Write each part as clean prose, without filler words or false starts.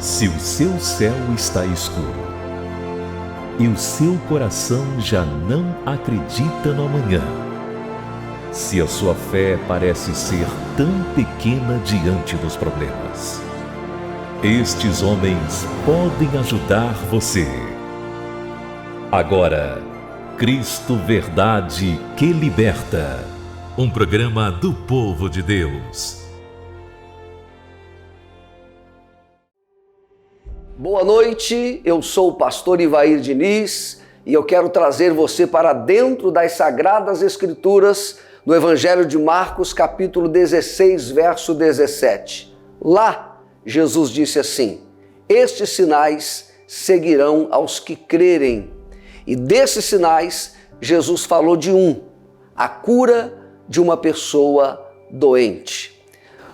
Se o seu céu está escuro e o seu coração já não acredita no amanhã, se a sua fé parece ser tão pequena diante dos problemas, estes homens podem ajudar você. Agora, Cristo Verdade que Liberta, um programa do povo de Deus. Boa noite, eu sou o pastor Ivair Diniz e eu quero trazer você para dentro das Sagradas Escrituras no Evangelho de Marcos, capítulo 16, verso 17. Lá, Jesus disse assim: estes sinais seguirão aos que crerem. E desses sinais, Jesus falou de a cura de uma pessoa doente.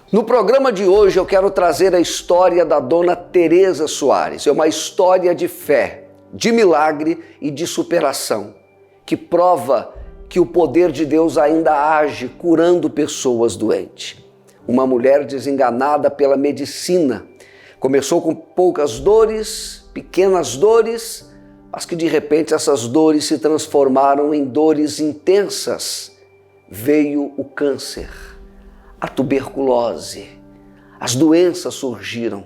No programa de hoje eu quero trazer a história da dona Teresa Soares. É uma história de fé, de milagre e de superação, que prova que o poder de Deus ainda age curando pessoas doentes. Uma mulher desenganada pela medicina. Começou com poucas dores, pequenas dores, mas que de repente essas dores se transformaram em dores intensas. Veio o câncer, a tuberculose, as doenças surgiram.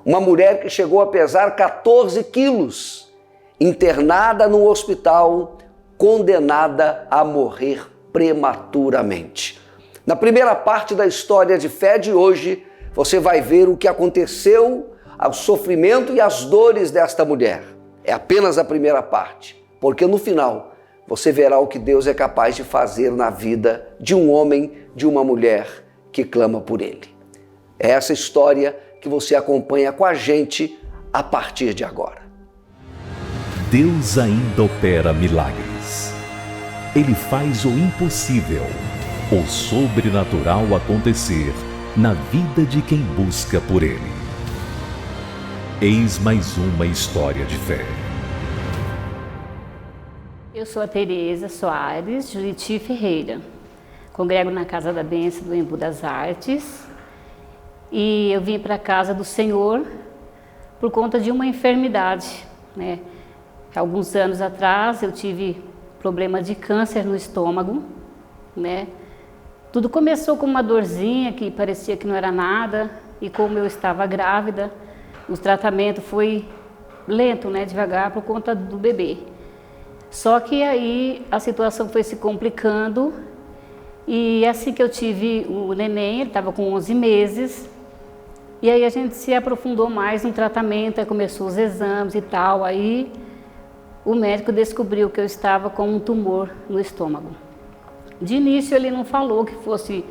Uma mulher que chegou a pesar 14 quilos, internada no hospital, condenada a morrer prematuramente. Na primeira parte da história de fé de hoje, você vai ver o que aconteceu, o sofrimento e as dores desta mulher. É apenas a primeira parte, porque no final você verá o que Deus é capaz de fazer na vida de um homem, de uma mulher que clama por Ele. É essa história que você acompanha com a gente a partir de agora. Deus ainda opera milagres. Ele faz o impossível, o sobrenatural acontecer na vida de quem busca por Ele. Eis mais uma história de fé. Eu sou a Teresa Soares Juriti Ferreira, congrego na Casa da Bênção do Embu das Artes e eu vim para a casa do Senhor por conta de uma enfermidade, né? Alguns anos atrás eu tive problema de câncer no estômago, né? Tudo começou com uma dorzinha que parecia que não era nada e como eu estava grávida, o tratamento foi lento, né? Devagar por conta do bebê. Só que aí a situação foi se complicando e assim que eu tive o neném, ele estava com 11 meses, e aí a gente se aprofundou mais no tratamento, aí começou os exames e tal, aí o médico descobriu que eu estava com um tumor no estômago. De início ele não falou que fosse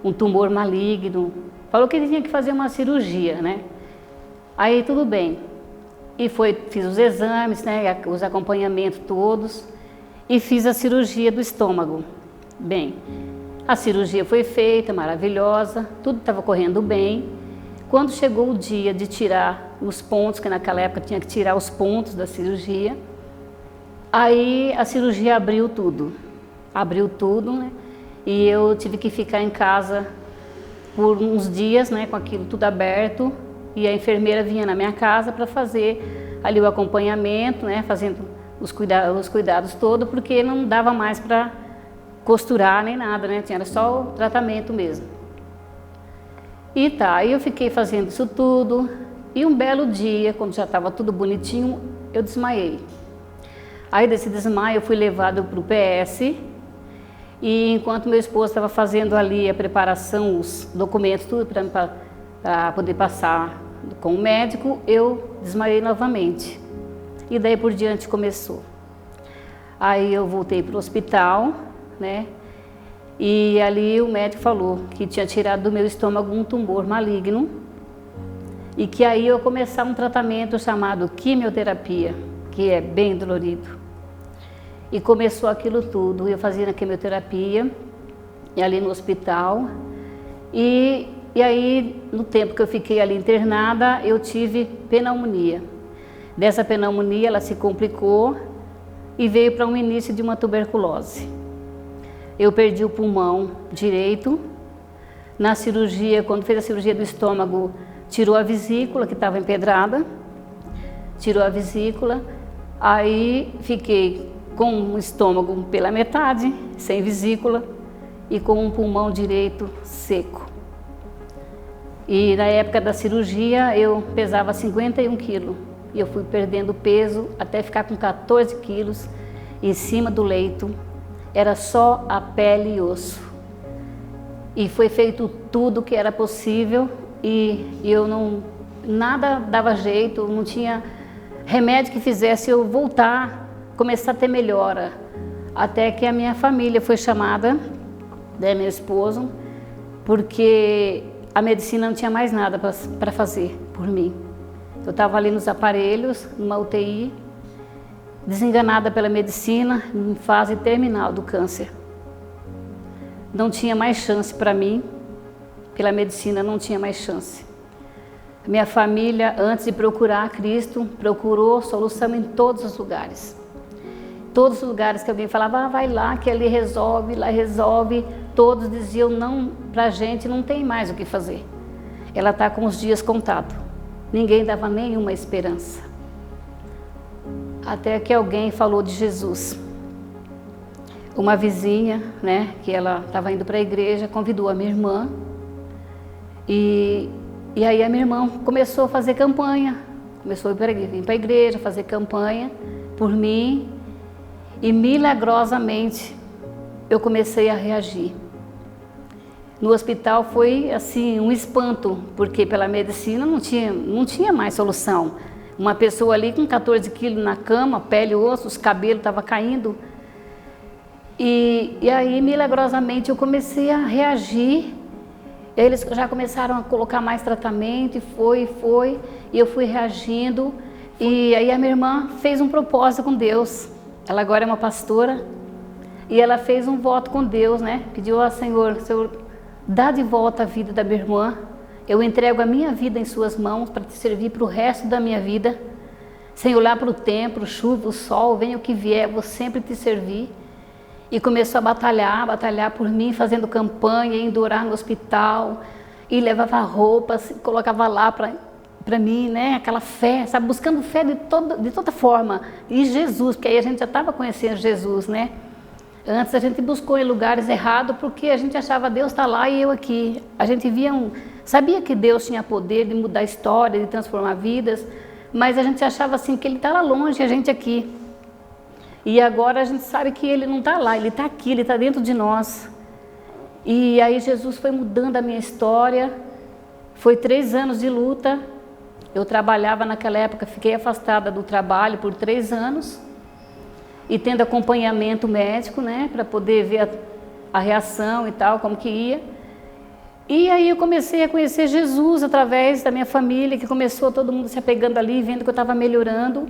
um tumor maligno, falou que ele tinha que fazer uma cirurgia, né? Aí tudo bem. E fiz os exames, né, os acompanhamentos todos e fiz a cirurgia do estômago. Bem, a cirurgia foi feita, maravilhosa, tudo estava correndo bem. Quando chegou o dia de tirar os pontos, que naquela época tinha que tirar os pontos da cirurgia, aí a cirurgia abriu tudo, né, e eu tive que ficar em casa por uns dias, né, com aquilo tudo aberto. E a enfermeira vinha na minha casa para fazer ali o acompanhamento, né, fazendo os cuidados todos, porque não dava mais para costurar nem nada, né, era só o tratamento mesmo. E tá, aí eu fiquei fazendo isso tudo, e um belo dia, quando já estava tudo bonitinho, eu desmaiei. Aí desse desmaio eu fui levado para o PS, e enquanto meu esposo estava fazendo ali a preparação, os documentos, tudo para poder passar com o médico, eu desmaiei novamente. E daí por diante começou. Aí eu voltei para o hospital, né? E ali o médico falou que tinha tirado do meu estômago um tumor maligno e que aí eu começar um tratamento chamado quimioterapia, que é bem dolorido. E começou aquilo tudo, eu fazia a quimioterapia e ali no hospital. E aí, no tempo que eu fiquei ali internada, eu tive pneumonia. Dessa pneumonia, ela se complicou e veio para um início de uma tuberculose. Eu perdi o pulmão direito. Na cirurgia, quando fez a cirurgia do estômago, tirou a vesícula que estava empedrada, tirou a vesícula, aí fiquei com o estômago pela metade, sem vesícula, e com um pulmão direito seco. E na época da cirurgia eu pesava 51 quilos, e eu fui perdendo peso até ficar com 14 quilos em cima do leito, era só a pele e osso. E foi feito tudo que era possível e eu não, nada dava jeito, não tinha remédio que fizesse eu voltar, começar a ter melhora. Até que a minha família foi chamada, né, meu esposo, porque a medicina não tinha mais nada para fazer por mim. Eu estava ali nos aparelhos, numa UTI, desenganada pela medicina, em fase terminal do câncer. Não tinha mais chance para mim, pela medicina não tinha mais chance. Minha família, antes de procurar Cristo, procurou solução em todos os lugares. Todos os lugares que alguém falava, vai lá que ali resolve, lá resolve, todos diziam, não, pra gente não tem mais o que fazer. Ela está com os dias contados. Ninguém dava nenhuma esperança. Até que alguém falou de Jesus. Uma vizinha, né, que ela estava indo para a igreja, convidou a minha irmã. E aí a minha irmã começou a fazer campanha. Começou a vir para a igreja, fazer campanha por mim. E milagrosamente eu comecei a reagir. No hospital foi assim um espanto, porque pela medicina não tinha mais solução. Uma pessoa ali com 14 quilos na cama, pele, osso, os cabelos estavam caindo. E aí, milagrosamente, eu comecei a reagir. Eles já começaram a colocar mais tratamento, e foi. E eu fui reagindo. E aí a minha irmã fez um propósito com Deus. Ela agora é uma pastora. E ela fez um voto com Deus, né? Pediu ao Senhor, dá de volta a vida da minha irmã. Eu entrego a minha vida em suas mãos para te servir para o resto da minha vida. Sem olhar para o tempo, chuva, o sol, venha o que vier, vou sempre te servir. E começou a batalhar por mim, fazendo campanha, indo orar no hospital. E levava roupas, colocava lá para mim, né? Aquela fé, sabe? Buscando fé de toda forma. E Jesus, porque aí a gente já estava conhecendo Jesus, né? Antes a gente buscou em lugares errados porque a gente achava Deus está lá e eu aqui. A gente sabia que Deus tinha poder de mudar a história, de transformar vidas, mas a gente achava assim que Ele está lá longe e a gente aqui. E agora a gente sabe que Ele não está lá, Ele está aqui, Ele está dentro de nós. E aí Jesus foi mudando a minha história. Foi 3 anos de luta. Eu trabalhava naquela época, fiquei afastada do trabalho por 3 anos. E tendo acompanhamento médico, né, para poder ver a reação e tal, como que ia. E aí eu comecei a conhecer Jesus através da minha família, que começou todo mundo se apegando ali, vendo que eu estava melhorando.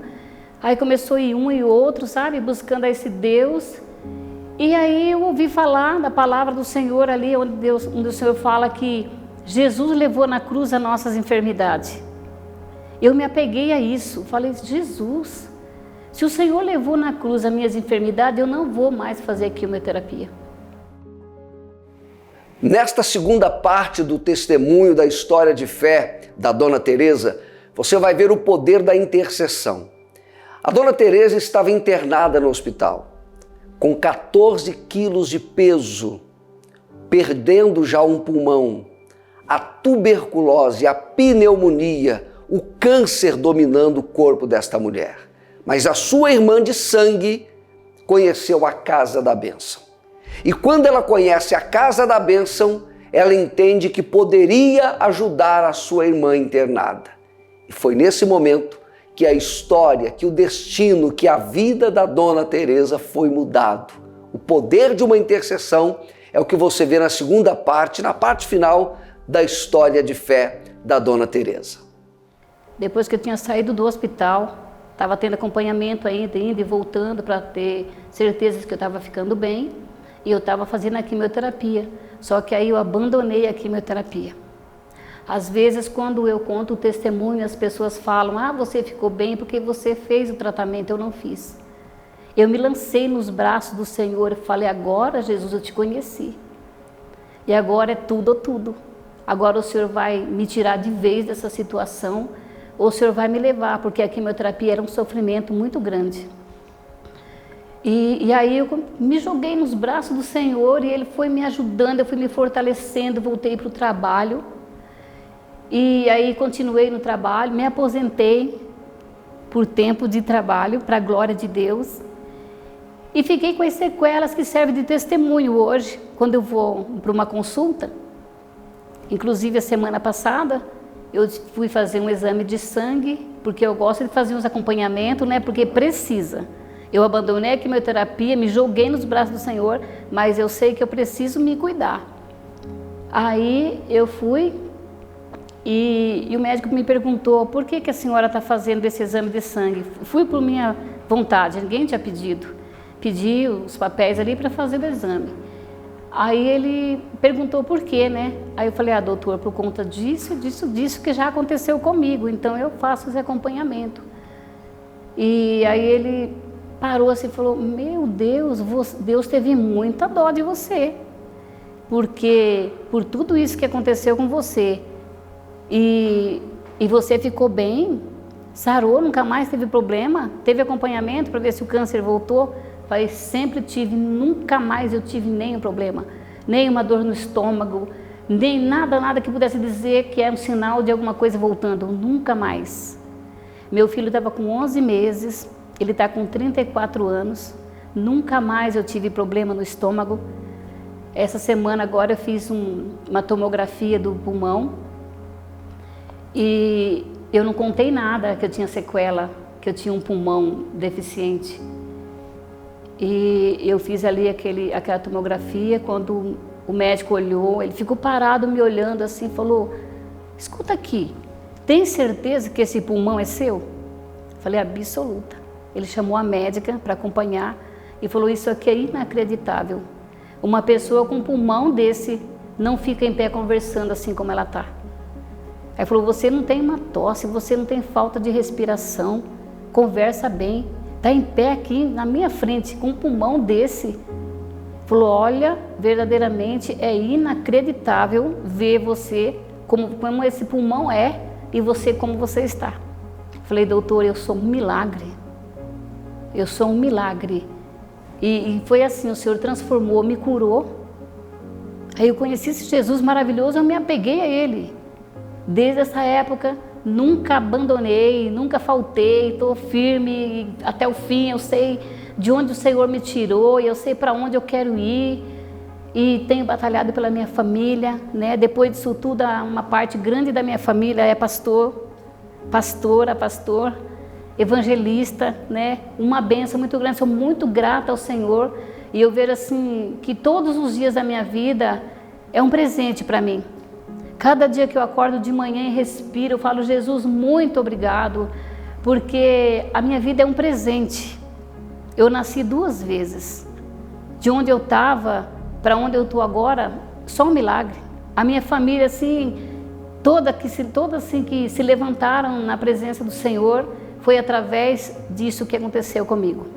Aí começou a ir um e outro, sabe, buscando a esse Deus. E aí eu ouvi falar da palavra do Senhor ali, onde o Senhor fala que Jesus levou na cruz as nossas enfermidades. Eu me apeguei a isso, falei, Jesus, se o Senhor levou na cruz as minhas enfermidades, eu não vou mais fazer quimioterapia. Nesta segunda parte do testemunho da história de fé da Dona Teresa, você vai ver o poder da intercessão. A Dona Teresa estava internada no hospital, com 14 quilos de peso, perdendo já um pulmão, a tuberculose, a pneumonia, o câncer dominando o corpo desta mulher. Mas a sua irmã de sangue conheceu a casa da bênção. E quando ela conhece a casa da bênção, ela entende que poderia ajudar a sua irmã internada. E foi nesse momento que a história, que o destino, que a vida da Dona Teresa foi mudado. O poder de uma intercessão é o que você vê na segunda parte, na parte final da história de fé da Dona Teresa. Depois que eu tinha saído do hospital, estava tendo acompanhamento ainda, indo e voltando para ter certeza que eu estava ficando bem, e eu estava fazendo a quimioterapia, só que aí eu abandonei a quimioterapia. Às vezes, quando eu conto o testemunho, as pessoas falam, você ficou bem porque você fez o tratamento, eu não fiz. Eu me lancei nos braços do Senhor e falei, agora, Jesus, eu te conheci. E agora é tudo ou tudo. agora o Senhor vai me tirar de vez dessa situação, ou o Senhor vai me levar, porque a quimioterapia era um sofrimento muito grande. E aí eu me joguei nos braços do Senhor e Ele foi me ajudando, eu fui me fortalecendo, voltei para o trabalho. E aí continuei no trabalho, me aposentei por tempo de trabalho, para a glória de Deus. E fiquei com as sequelas que servem de testemunho hoje, quando eu vou para uma consulta. Inclusive a semana passada, eu fui fazer um exame de sangue, porque eu gosto de fazer uns acompanhamentos, né? Porque precisa. Eu abandonei a quimioterapia, me joguei nos braços do Senhor, mas eu sei que eu preciso me cuidar. Aí eu fui e o médico me perguntou, por que a senhora está fazendo esse exame de sangue? Fui por minha vontade, ninguém tinha pedido. Pedi os papéis ali para fazer o exame. Aí ele perguntou por quê, né? Aí eu falei, doutor, por conta disso que já aconteceu comigo, então eu faço esse acompanhamento. E aí ele parou assim e falou, meu Deus, Deus teve muita dó de você, porque por tudo isso que aconteceu com você, e você ficou bem, sarou, nunca mais teve problema, teve acompanhamento para ver se o câncer voltou. Falei, sempre tive, nunca mais eu tive nenhum problema, nem uma dor no estômago, nem nada que pudesse dizer que é um sinal de alguma coisa voltando, nunca mais. Meu filho estava com 11 meses, ele está com 34 anos, nunca mais eu tive problema no estômago. Essa semana agora eu fiz uma tomografia do pulmão e eu não contei nada que eu tinha sequela, que eu tinha um pulmão deficiente. E eu fiz ali aquela tomografia, quando o médico olhou, ele ficou parado me olhando assim, falou, escuta aqui, tem certeza que esse pulmão é seu? Falei, absoluta. Ele chamou a médica para acompanhar e falou, isso aqui é inacreditável. Uma pessoa com um pulmão desse não fica em pé conversando assim como ela está. Aí falou, você não tem uma tosse, você não tem falta de respiração, conversa bem, está em pé aqui na minha frente com um pulmão desse. Falou, olha, verdadeiramente é inacreditável ver você como esse pulmão é e você como você está. Falei, doutor, eu sou um milagre. Eu sou um milagre. E foi assim, o Senhor transformou, me curou. Aí eu conheci esse Jesus maravilhoso, eu me apeguei a Ele. Desde essa época, nunca abandonei, nunca faltei, estou firme até o fim. Eu sei de onde o Senhor me tirou, e eu sei para onde eu quero ir. E tenho batalhado pela minha família, né? Depois disso tudo, uma parte grande da minha família é pastor, evangelista, né? Uma bênção muito grande, sou muito grata ao Senhor. E eu vejo assim, que todos os dias da minha vida é um presente para mim. Cada dia que eu acordo de manhã e respiro, eu falo, Jesus, muito obrigado, porque a minha vida é um presente. Eu nasci 2 vezes. De onde eu estava para onde eu estou agora, só um milagre. A minha família, assim, toda assim, que se levantaram na presença do Senhor, foi através disso que aconteceu comigo.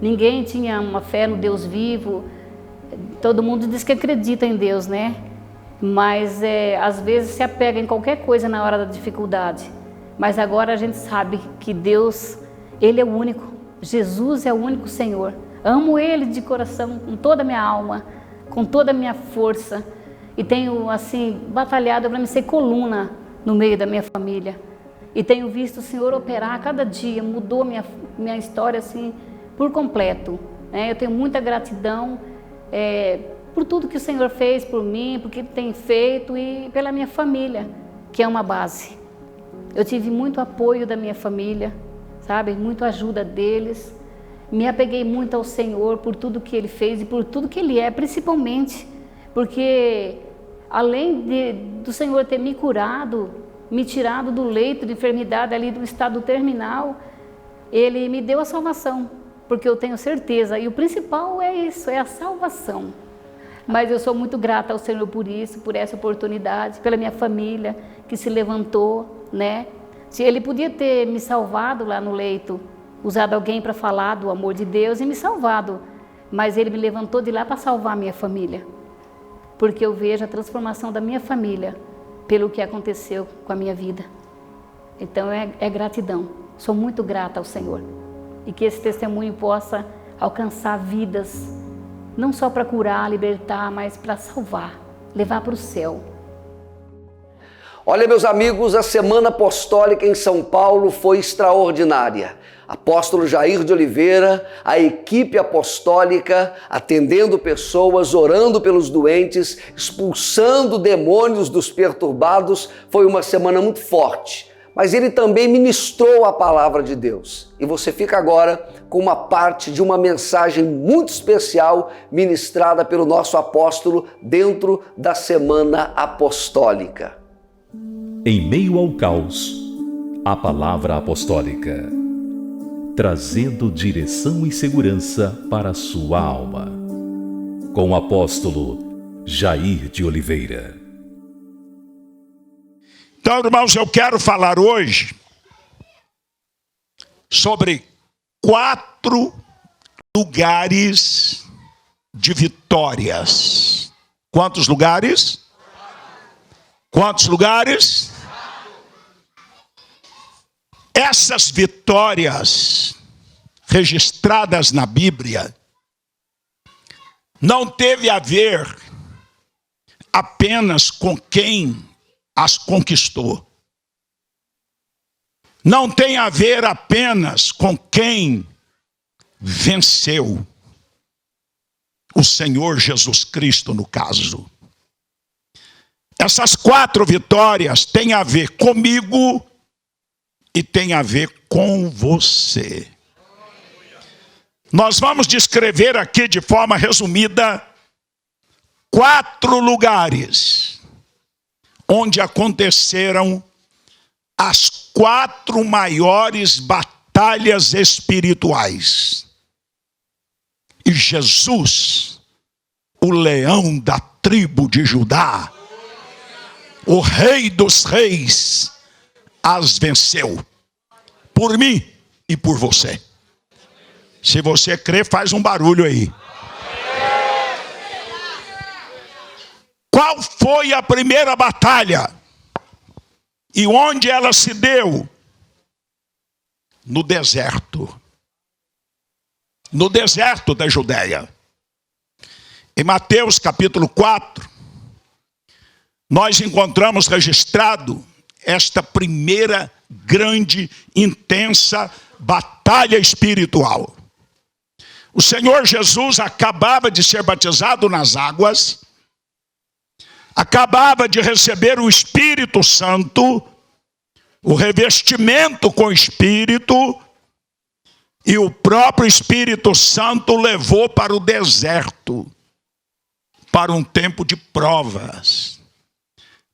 Ninguém tinha uma fé no Deus vivo. Todo mundo diz que acredita em Deus, né? Mas às vezes se apega em qualquer coisa na hora da dificuldade. Mas agora a gente sabe que Deus, Ele é o único. Jesus é o único Senhor. Amo Ele de coração, com toda a minha alma, com toda a minha força. E tenho, assim, batalhado para me ser coluna no meio da minha família. E tenho visto o Senhor operar a cada dia, mudou minha história, assim, por completo. Né? Eu tenho muita gratidão por tudo que o Senhor fez por mim, por que Ele tem feito e pela minha família, que é uma base. Eu tive muito apoio da minha família, sabe? Muita ajuda deles. Me apeguei muito ao Senhor por tudo que Ele fez e por tudo que Ele é, principalmente. Porque além do Senhor ter me curado, me tirado do leito de enfermidade ali do estado terminal, Ele me deu a salvação. Porque eu tenho certeza, e o principal é isso, é a salvação. Mas eu sou muito grata ao Senhor por isso, por essa oportunidade, pela minha família que se levantou, né? Se Ele podia ter me salvado lá no leito, usado alguém para falar do amor de Deus e me salvado, mas Ele me levantou de lá para salvar a minha família. porque eu vejo a transformação da minha família pelo que aconteceu com a minha vida. Então é gratidão. Sou muito grata ao Senhor. E que esse testemunho possa alcançar vidas, não só para curar, libertar, mas para salvar, levar para o céu. Olha, meus amigos, a Semana Apostólica em São Paulo foi extraordinária. Apóstolo Jair de Oliveira, a equipe apostólica, atendendo pessoas, orando pelos doentes, expulsando demônios dos perturbados, foi uma semana muito forte. Mas ele também ministrou a palavra de Deus. E você fica agora com uma parte de uma mensagem muito especial ministrada pelo nosso apóstolo dentro da Semana Apostólica. Em meio ao caos, a palavra apostólica, trazendo direção e segurança para a sua alma. Com o apóstolo Jair de Oliveira. Então, irmãos, eu quero falar hoje sobre 4 lugares de vitórias. Quantos lugares? Quantos lugares? Essas vitórias registradas na Bíblia não teve a ver apenas com quem as conquistou. Não tem a ver apenas com quem venceu. O Senhor Jesus Cristo, no caso. Essas 4 vitórias têm a ver comigo e têm a ver com você. Nós vamos descrever aqui de forma resumida 4 lugares onde aconteceram as 4 maiores batalhas espirituais. E Jesus, o leão da tribo de Judá, o rei dos reis, as venceu. Por mim e por você. Se você crê, faz um barulho aí. Qual foi a primeira batalha? E onde ela se deu? No deserto. No deserto da Judéia. Em Mateus capítulo 4, nós encontramos registrado esta primeira grande, intensa batalha espiritual. O Senhor Jesus acabava de ser batizado nas águas, acabava de receber o Espírito Santo, o revestimento com o Espírito, e o próprio Espírito Santo levou para o deserto, para um tempo de provas,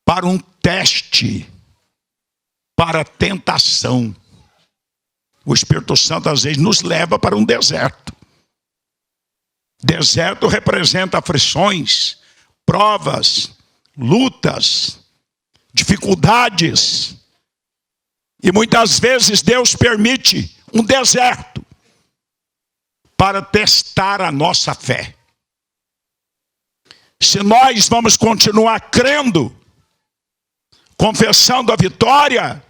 para um teste, para tentação. O Espírito Santo às vezes nos leva para um deserto. Deserto representa aflições, provas, lutas, dificuldades. E muitas vezes Deus permite um deserto para testar a nossa fé. Se nós vamos continuar crendo, confessando a vitória,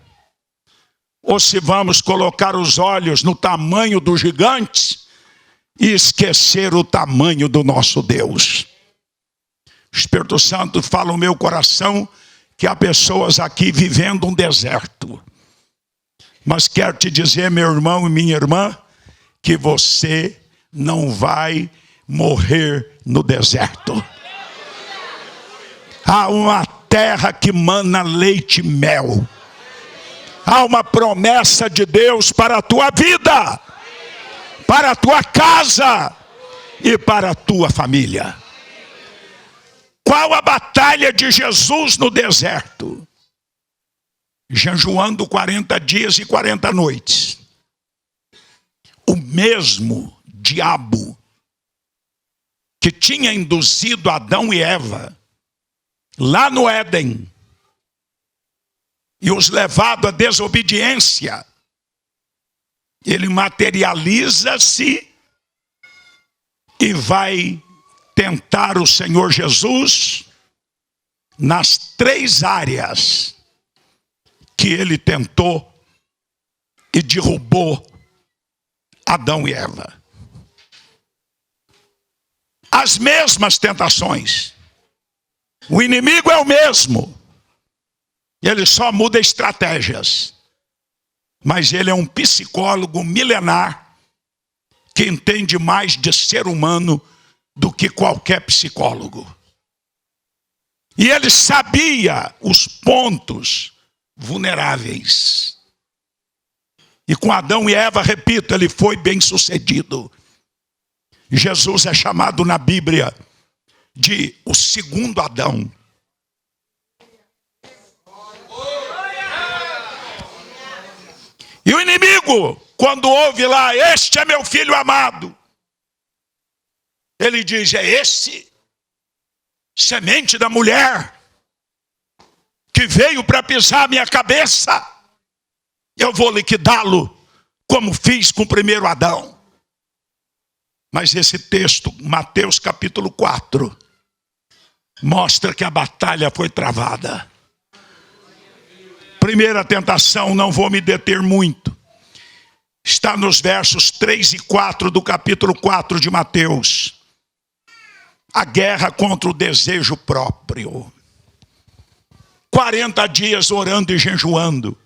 ou se vamos colocar os olhos no tamanho dos gigantes e esquecer o tamanho do nosso Deus. O Espírito Santo fala no meu coração que há pessoas aqui vivendo um deserto. Mas quero te dizer, meu irmão e minha irmã, que você não vai morrer no deserto. Há uma terra que mana leite e mel. Há uma promessa de Deus para a tua vida, para a tua casa e para a tua família. Qual a batalha de Jesus no deserto? Jejuando 40 dias e 40 noites. O mesmo diabo que tinha induzido Adão e Eva lá no Éden e os levado à desobediência, ele materializa-se e vai tentar o Senhor Jesus nas 3 áreas que ele tentou e derrubou Adão e Eva. As mesmas tentações. O inimigo é o mesmo. Ele só muda estratégias. Mas ele é um psicólogo milenar que entende mais de ser humano do que qualquer psicólogo. E ele sabia os pontos vulneráveis. E com Adão e Eva, repito, ele foi bem sucedido. Jesus é chamado na Bíblia de o segundo Adão. E o inimigo, quando ouve lá, este é meu filho amado, ele diz, é esse, semente da mulher, que veio para pisar a minha cabeça, eu vou liquidá-lo, como fiz com o primeiro Adão. Mas esse texto, Mateus capítulo 4, mostra que a batalha foi travada. Primeira tentação, não vou me deter muito, está nos versos 3 e 4 do capítulo 4 de Mateus. A guerra contra o desejo próprio. 40 dias orando e jejuando.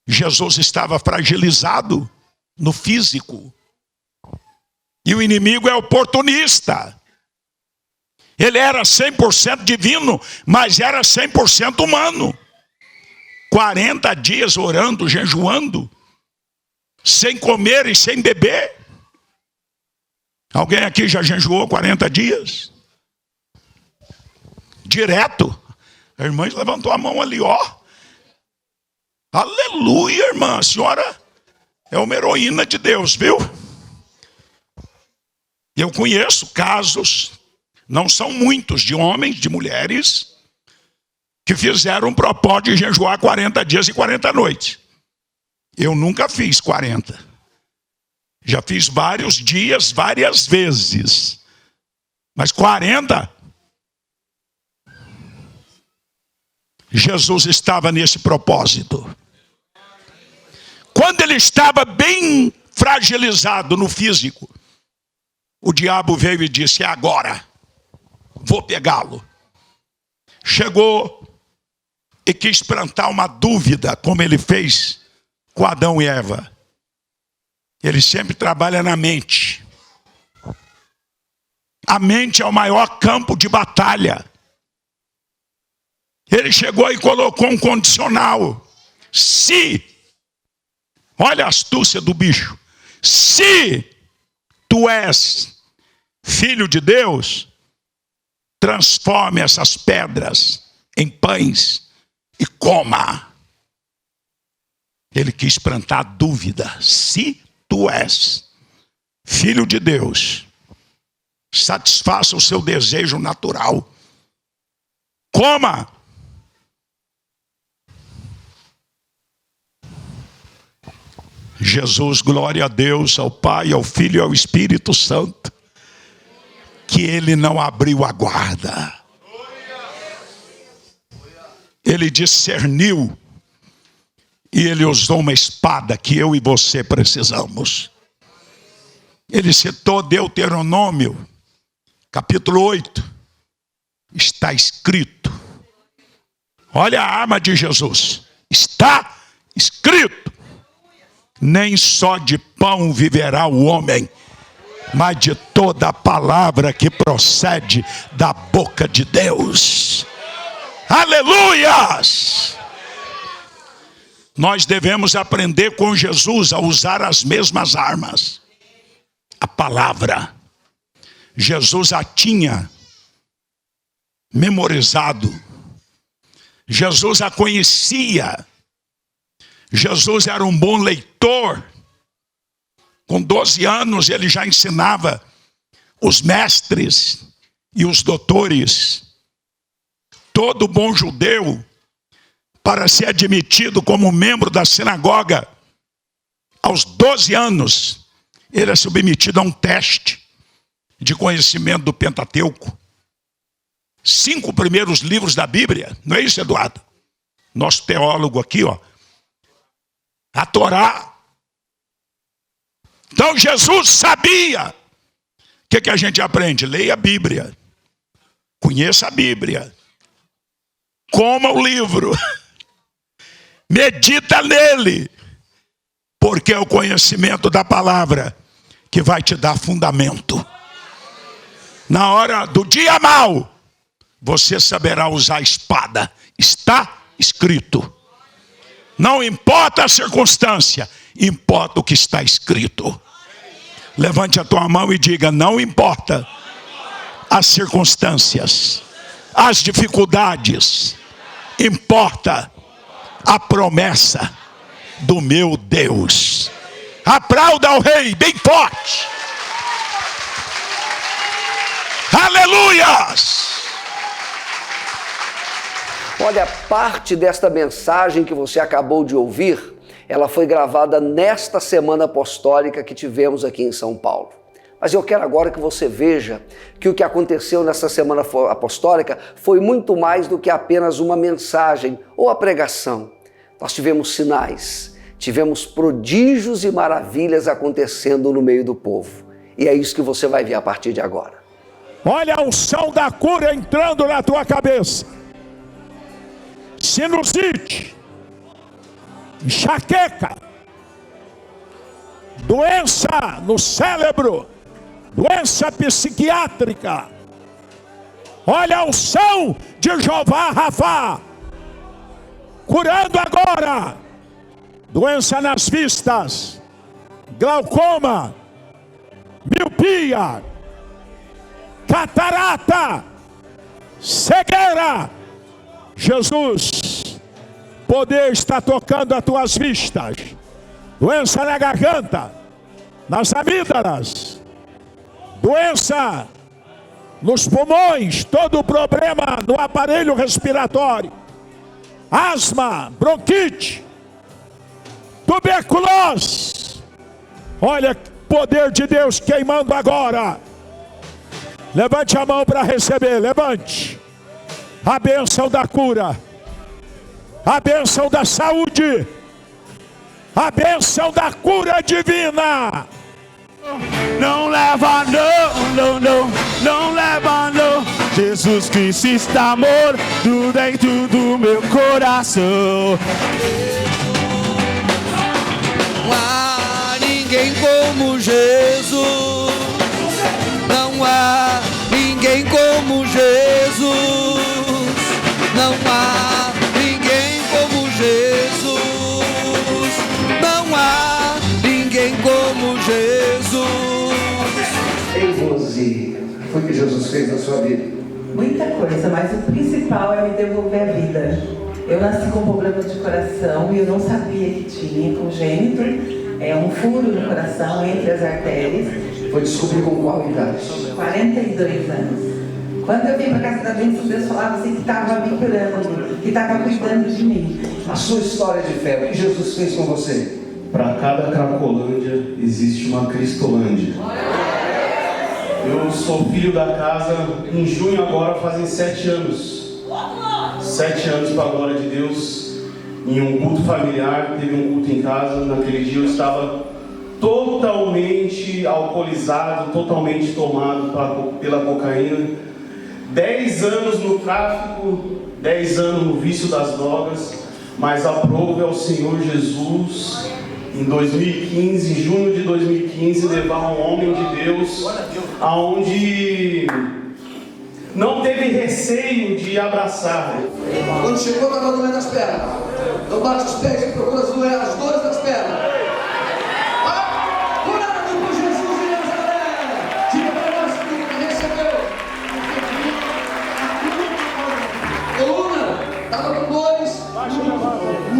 Jesus estava fragilizado no físico. E o inimigo é oportunista. Ele era 100% divino, mas era 100% humano. 40 dias orando, jejuando, sem comer e sem beber. Alguém aqui já jejuou 40 dias? Direto. A irmã levantou a mão ali, ó. Aleluia, irmã. A senhora é uma heroína de Deus, viu? Eu conheço casos, não são muitos, de homens, de mulheres, que fizeram um propósito de jejuar 40 dias e 40 noites. Eu nunca fiz 40. Já fiz vários dias, várias vezes. Mas 40? Jesus estava nesse propósito. Quando ele estava bem fragilizado no físico, o diabo veio e disse, é agora, vou pegá-lo. Chegou e quis plantar uma dúvida, como ele fez com Adão e Eva. Ele sempre trabalha na mente. A mente é o maior campo de batalha. Ele chegou e colocou um condicional. Se, olha a astúcia do bicho, se tu és filho de Deus, transforme essas pedras em pães e coma. Ele quis plantar dúvida. Se tu és filho de Deus, satisfaça o seu desejo natural. Coma. Jesus, glória a Deus, ao Pai, ao Filho e ao Espírito Santo, que ele não abriu a guarda. Ele discerniu e ele usou uma espada que eu e você precisamos. Ele citou Deuteronômio, capítulo 8. Está escrito. Olha a arma de Jesus. Está escrito. Nem só de pão viverá o homem, mas de toda a palavra que procede da boca de Deus. Aleluias! Nós devemos aprender com Jesus a usar as mesmas armas. A palavra. Jesus a tinha memorizado. Jesus a conhecia. Jesus era um bom leitor. Com 12 anos ele já ensinava os mestres e os doutores. Todo bom judeu, para ser admitido como membro da sinagoga, aos 12 anos, ele é submetido a um teste. de conhecimento do Pentateuco. 5 primeiros livros da Bíblia. Não é isso, Eduardo? Nosso teólogo aqui, ó. A Torá. Então Jesus sabia. O que a gente aprende? Leia a Bíblia. Conheça a Bíblia. Coma o livro. Medita nele. Porque é o conhecimento da palavra que vai te dar fundamento. Na hora do dia mau, você saberá usar a espada. Está escrito. Não importa a circunstância, importa o que está escrito. Levante a tua mão e diga: não importa as circunstâncias, as dificuldades, importa a promessa do meu Deus. Aplauda ao Rei bem forte. Aleluias! Olha, parte desta mensagem que você acabou de ouvir, ela foi gravada nesta semana apostólica que tivemos aqui em São Paulo. Mas eu quero agora que você veja que o que aconteceu nessa semana apostólica foi muito mais do que apenas uma mensagem ou a pregação. Nós tivemos sinais, tivemos prodígios e maravilhas acontecendo no meio do povo. E é isso que você vai ver a partir de agora. Olha a unção da cura entrando na tua cabeça. Sinusite, enxaqueca, doença no cérebro, doença psiquiátrica. Olha a unção de Jeová Rafá, curando agora, doença nas vistas, glaucoma, miopia, catarata, cegueira. Jesus, poder está tocando as tuas vistas. Doença na garganta, nas amígdalas, doença nos pulmões, todo o problema no aparelho respiratório, asma, bronquite, tuberculose. Olha o poder de Deus queimando agora. Levante a mão para receber, levante. A bênção da cura, a bênção da saúde, a bênção da cura divina. Não leva não leva não. Jesus Cristo está morto dentro do meu coração. Não há ninguém como Jesus. Não há ninguém como Jesus. Não há ninguém como Jesus. Não há ninguém como Jesus. Ei, Rose, o que foi que Jesus fez na sua vida? Muita coisa, mas o principal é me devolver a vida. Eu nasci com problema de coração e eu não sabia que tinha, congênito, um furo no coração entre as artérias. Foi descobrir com qual idade? 42 anos. Quando eu vim para casa da bênção, Deus falava assim que estava me curando, que estava cuidando de mim. A sua história de fé, o que Jesus fez com você? Para cada Cracolândia existe uma Cristolândia. Eu sou filho da casa, em junho agora fazem 7 anos. 7 anos para a glória de Deus. Em um culto familiar, teve um culto em casa. Naquele dia eu estava totalmente alcoolizado, totalmente tomado pela cocaína. 10 anos no tráfico, 10 anos no vício das drogas, mas aprovo ao Senhor Jesus, em 2015, em junho de 2015, levar um homem de Deus, aonde não teve receio de abraçar. Quando chegou, estava doendo as pernas. Então bate os pés e procura as dores das pernas.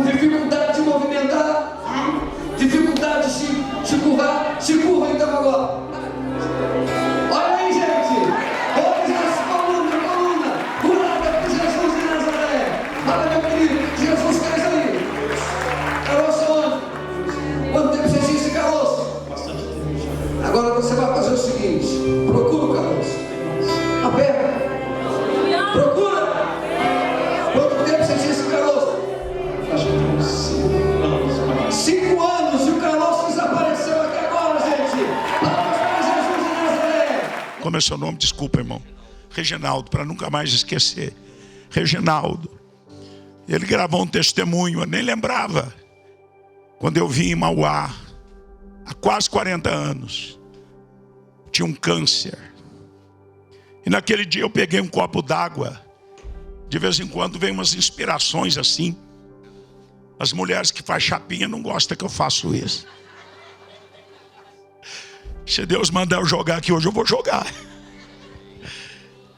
Dificuldade de movimentar, dificuldade de se curvar, se curva então agora. Olha aí, gente, hoje essa coluna, curada por Jesus de Nazaré. Olha, meu querido, Jesus fez aí. É você. como é seu nome? Desculpa, irmão. Reginaldo, para nunca mais esquecer. Reginaldo. Ele gravou um testemunho, eu nem lembrava. Quando eu vim em Mauá, há quase 40 anos, tinha um câncer. E naquele dia eu peguei um copo d'água. De vez em quando vem umas inspirações assim. As mulheres que fazem chapinha não gostam que eu faço isso. Se Deus mandar eu jogar aqui hoje, eu vou jogar.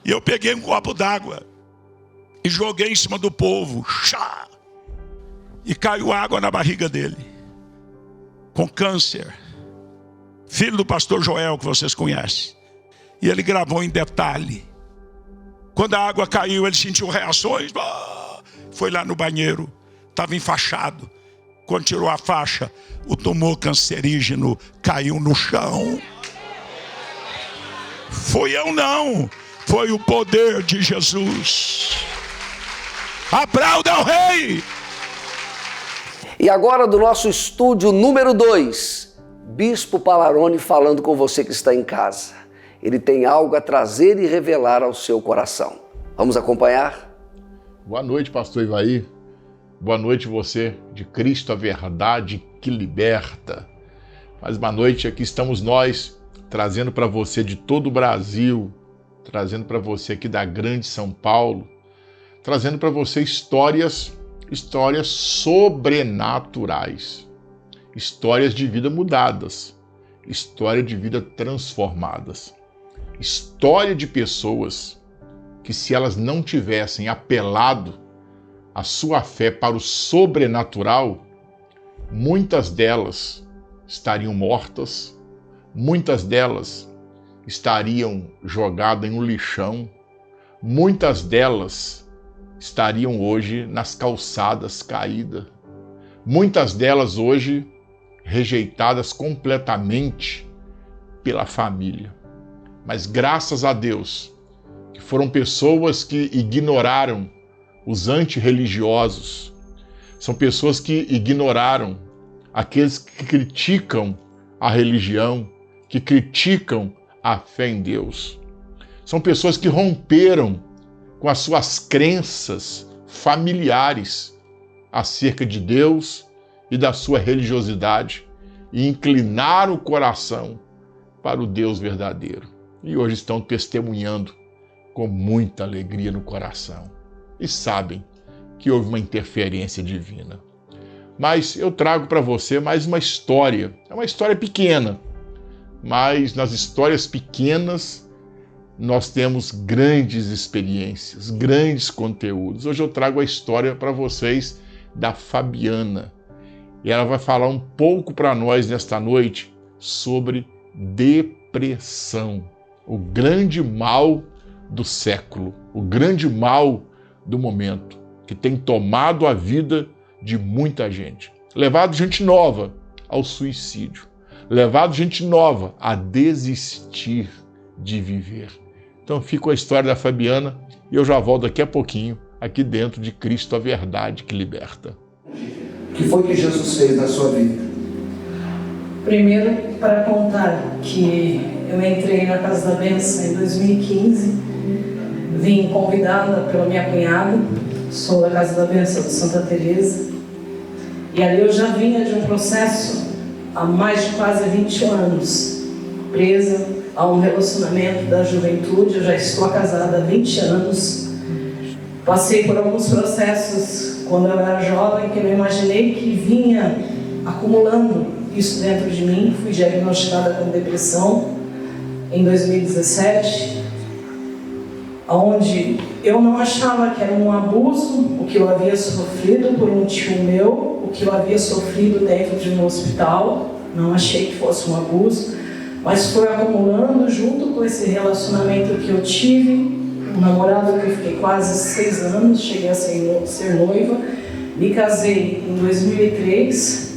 E eu peguei um copo d'água e joguei em cima do povo. Chá! E caiu água na barriga dele. Com câncer. Filho do pastor Joel, que vocês conhecem. E ele gravou em detalhe. Quando a água caiu, ele sentiu reações. Foi lá no banheiro. Estava enfaixado. Quando tirou a faixa, o tumor cancerígeno caiu no chão. Foi eu não. Foi o poder de Jesus. Aplauda o rei. E agora do nosso estúdio número 2, Bispo Palarone falando com você que está em casa. Ele tem algo a trazer e revelar ao seu coração. Vamos acompanhar? Boa noite, pastor Ivair. Boa noite você de Cristo, a verdade que liberta. Mais uma noite, aqui estamos nós, trazendo para você de todo o Brasil, trazendo para você aqui da grande São Paulo, trazendo para você histórias sobrenaturais, histórias de vida mudadas, história de vida transformadas, história de pessoas que, se elas não tivessem apelado a sua fé para o sobrenatural, muitas delas estariam mortas, muitas delas estariam jogadas em um lixão, muitas delas estariam hoje nas calçadas caídas, muitas delas hoje rejeitadas completamente pela família. Mas graças a Deus, que foram pessoas que ignoraram os antirreligiosos, são pessoas que ignoraram aqueles que criticam a religião, que criticam a fé em Deus. São pessoas que romperam com as suas crenças familiares acerca de Deus e da sua religiosidade e inclinaram o coração para o Deus verdadeiro. E hoje estão testemunhando com muita alegria no coração. E sabem que houve uma interferência divina. Mas eu trago para você mais uma história. É uma história pequena, mas nas histórias pequenas nós temos grandes experiências, grandes conteúdos. Hoje eu trago a história para vocês da Fabiana. E ela vai falar um pouco para nós nesta noite sobre depressão, o grande mal do século, o grande mal do momento, que tem tomado a vida de muita gente. Levado gente nova ao suicídio. Levado gente nova a desistir de viver. Então fica com a história da Fabiana e eu já volto daqui a pouquinho aqui dentro de Cristo, a verdade que liberta. O que foi que Jesus fez na sua vida? Primeiro, para contar que eu entrei na Casa da Bênção em 2015, vim convidada pela minha cunhada, sou da Casa da Bênção de Santa Teresa, e ali eu já vinha de um processo há mais de quase 20 anos, presa a um relacionamento da juventude. Eu já estou casada há 20 anos, passei por alguns processos quando eu era jovem que eu não imaginei que vinha acumulando isso dentro de mim. Fui diagnosticada com depressão em 2017, onde eu não achava que era um abuso o que eu havia sofrido por um tio meu, o que eu havia sofrido dentro de um hospital. Não achei que fosse um abuso, mas foi acumulando junto com esse relacionamento que eu tive, um namorado que eu fiquei quase 6 anos, cheguei a ser noiva, me casei em 2003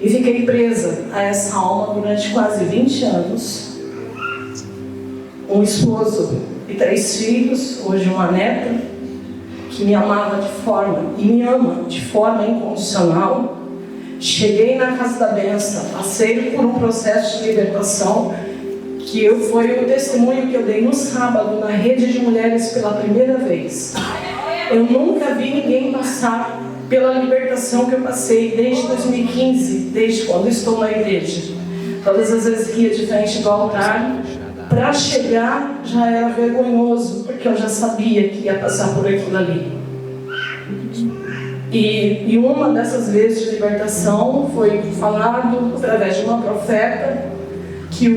e fiquei presa a essa alma durante quase 20 anos. Um esposo e 3 filhos, hoje uma neta, que me amava de forma, e me ama de forma incondicional. Cheguei na Casa da Bênção, passei por um processo de libertação que foi o testemunho que eu dei no sábado na rede de mulheres pela primeira vez. Eu nunca vi ninguém passar pela libertação que eu passei desde 2015, desde quando estou na igreja. Todas as vezes que ia de frente do altar, para chegar já era vergonhoso, porque eu já sabia que ia passar por aquilo ali. E uma dessas vezes de libertação foi falado através de uma profeta que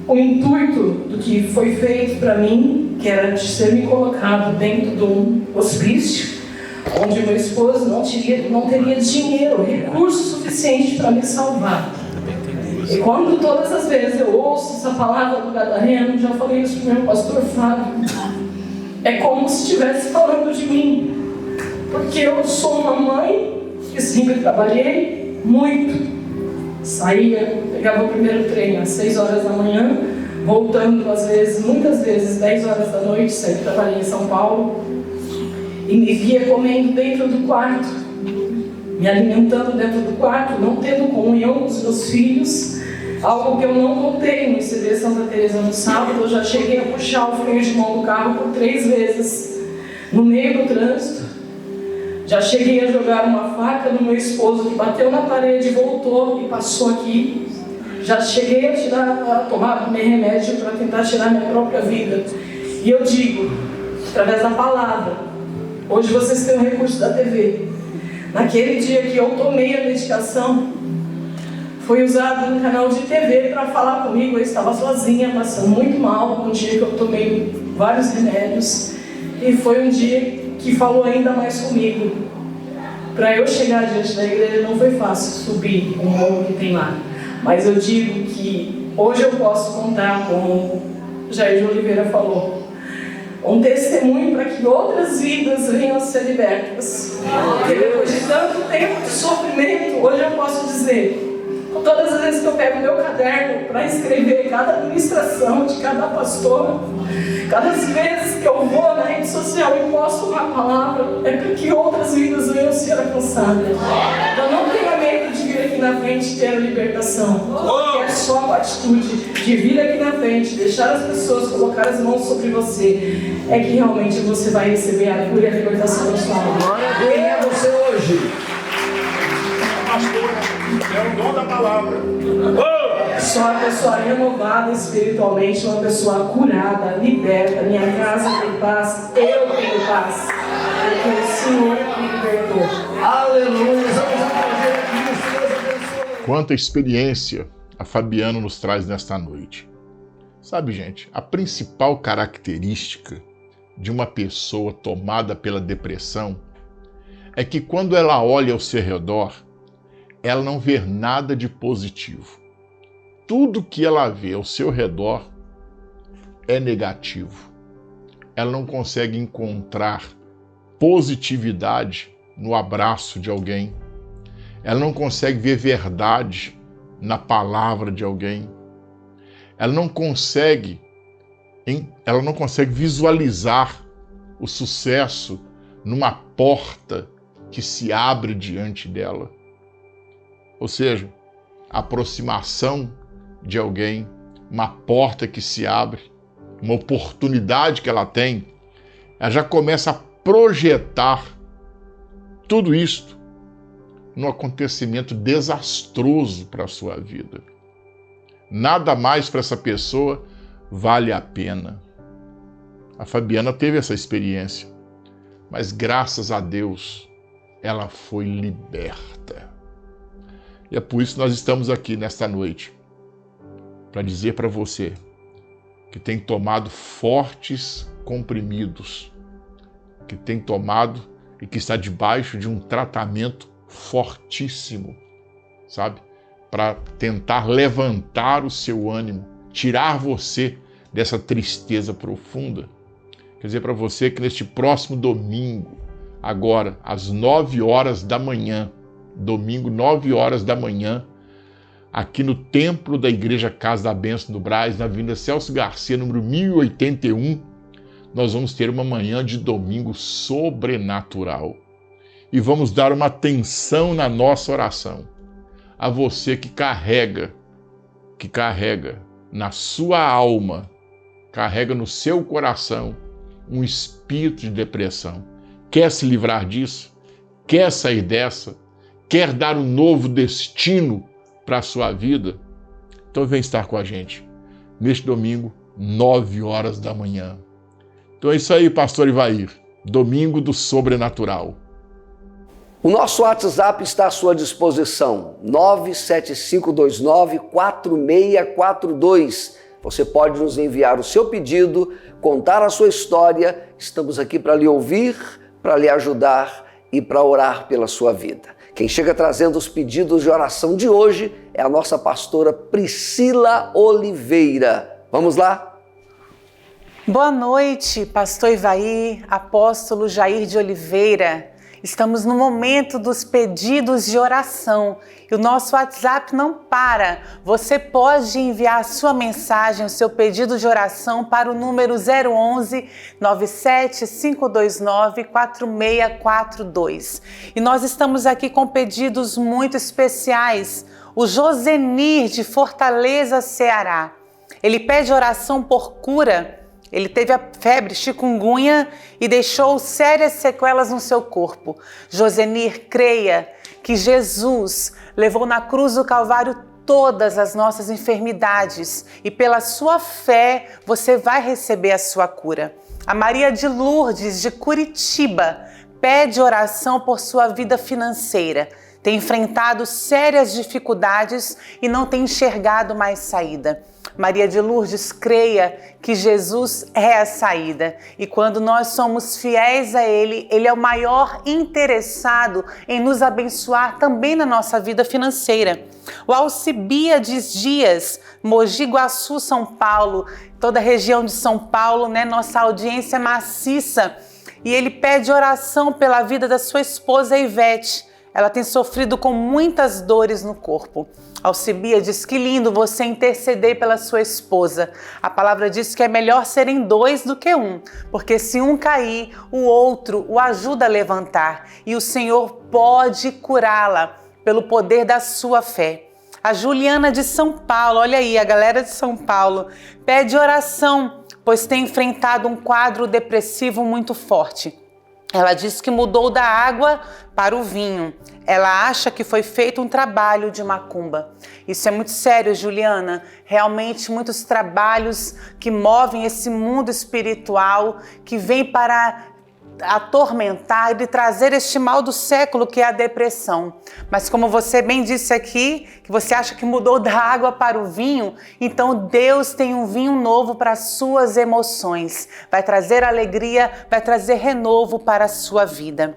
o intuito do que foi feito para mim, que era de ser me colocado dentro de um hospício, onde meu esposo não teria dinheiro, recurso suficiente para me salvar. E quando todas as vezes eu ouço essa palavra do Gadareno, já falei isso para o meu pastor Fábio, é como se estivesse falando de mim, porque eu sou uma mãe que sempre trabalhei muito, saía, pegava o primeiro trem às 6 horas da manhã, voltando às vezes, muitas vezes 10 horas da noite, sempre trabalhei em São Paulo, e me via comendo dentro do quarto, me alimentando dentro do quarto, não tendo comunhão com os meus filhos, algo que eu não contei no ICB Santa Teresa no sábado. Eu já cheguei a puxar o freio de mão do carro por 3 vezes no meio do trânsito. Já cheguei a jogar uma faca no meu esposo que bateu na parede, voltou e passou aqui. Já cheguei a tomar meu remédio para tentar tirar minha própria vida. E eu digo, através da palavra, hoje vocês têm o recurso da TV. Naquele dia que eu tomei a medicação, foi usado um canal de TV para falar comigo. Eu estava sozinha, passando muito mal, um dia que eu tomei vários remédios. E foi um dia que falou ainda mais comigo. Para eu chegar diante da igreja não foi fácil subir o morro que tem lá. Mas eu digo que hoje eu posso contar, como Jair de Oliveira falou, um testemunho para que outras vidas venham a ser libertas. Porque depois de tanto tempo de sofrimento, hoje eu posso dizer, todas as vezes que eu pego meu caderno para escrever cada administração de cada pastor, cada vez que eu vou na rede social e posto uma palavra, é para que outras vidas venham a ser alcançadas. Eu não tenho medo de vir aqui na frente e ter a libertação, porque é só a atitude de vir aqui na frente, deixar as pessoas colocar as mãos sobre você, é que realmente você vai receber a cura e a libertação da sua alma. Quem é você hoje? É o dom da palavra. Sou uma pessoa renovada espiritualmente, uma pessoa curada, liberta. Minha casa tem paz, eu tenho paz, porque o Senhor me libertou. Aleluia! Quanta experiência a Fabiana nos traz nesta noite. Sabe, gente, a principal característica de uma pessoa tomada pela depressão é que quando ela olha ao seu redor, ela não vê nada de positivo. Tudo que ela vê ao seu redor é negativo. Ela não consegue encontrar positividade no abraço de alguém. Ela não consegue ver verdade na palavra de alguém. Ela não consegue visualizar o sucesso numa porta que se abre diante dela. Ou seja, a aproximação de alguém, uma porta que se abre, uma oportunidade que ela tem, ela já começa a projetar tudo isto num acontecimento desastroso para a sua vida. Nada mais para essa pessoa vale a pena. A Fabiana teve essa experiência, mas graças a Deus ela foi liberta. E é por isso que nós estamos aqui nesta noite, para dizer para você que tem tomado fortes comprimidos, que tem tomado e que está debaixo de um tratamento fortíssimo, sabe? Para tentar levantar o seu ânimo, tirar você dessa tristeza profunda. Quer dizer para você que neste próximo domingo, agora às 9 horas da manhã, domingo, 9 horas da manhã, aqui no templo da Igreja Casa da Bênção do Brás, na Avenida Celso Garcia, número 1081, nós vamos ter uma manhã de domingo sobrenatural. E vamos dar uma atenção na nossa oração a você que carrega na sua alma, carrega no seu coração um espírito de depressão. Quer se livrar disso? Quer sair dessa? Quer dar um novo destino para a sua vida? Então vem estar com a gente neste domingo, 9 horas da manhã. Então é isso aí, pastor Ivair. Domingo do Sobrenatural. O nosso WhatsApp está à sua disposição, 975294642. Você pode nos enviar o seu pedido, contar a sua história. Estamos aqui para lhe ouvir, para lhe ajudar e para orar pela sua vida. Quem chega trazendo os pedidos de oração de hoje é a nossa pastora Priscila Oliveira. Vamos lá? Boa noite, pastor Ivair, apóstolo Jair de Oliveira. Estamos no momento dos pedidos de oração e o nosso WhatsApp não para. Você pode enviar a sua mensagem, o seu pedido de oração para o número 011 97529 4642. E nós estamos aqui com pedidos muito especiais. O Josenir de Fortaleza, Ceará. Ele pede oração por cura. Ele teve a febre chikungunya e deixou sérias sequelas no seu corpo. Josenir, creia que Jesus levou na cruz do Calvário todas as nossas enfermidades e pela sua fé você vai receber a sua cura. A Maria de Lourdes, de Curitiba, pede oração por sua vida financeira. Tem enfrentado sérias dificuldades e não tem enxergado mais saída. Maria de Lourdes, creia que Jesus é a saída e quando nós somos fiéis a Ele, Ele é o maior interessado em nos abençoar também na nossa vida financeira. O Alcibiades Dias, Mogi Guaçu, São Paulo, toda a região de São Paulo, nossa audiência é maciça, e ele pede oração pela vida da sua esposa Ivete. Ela tem sofrido com muitas dores no corpo. Alcibiades, que lindo você interceder pela sua esposa. A palavra diz que é melhor serem 2 do que 1, porque se um cair, o outro o ajuda a levantar. E o Senhor pode curá-la pelo poder da sua fé. A Juliana de São Paulo, olha aí, a galera de São Paulo, pede oração, pois tem enfrentado um quadro depressivo muito forte. Ela diz que mudou da água para o vinho. Ela acha que foi feito um trabalho de macumba. Isso é muito sério, Juliana. Realmente muitos trabalhos que movem esse mundo espiritual, que vem para atormentar e trazer este mal do século que é a depressão. Mas como você bem disse aqui, que você acha que mudou da água para o vinho, então Deus tem um vinho novo para as suas emoções. Vai trazer alegria, vai trazer renovo para a sua vida.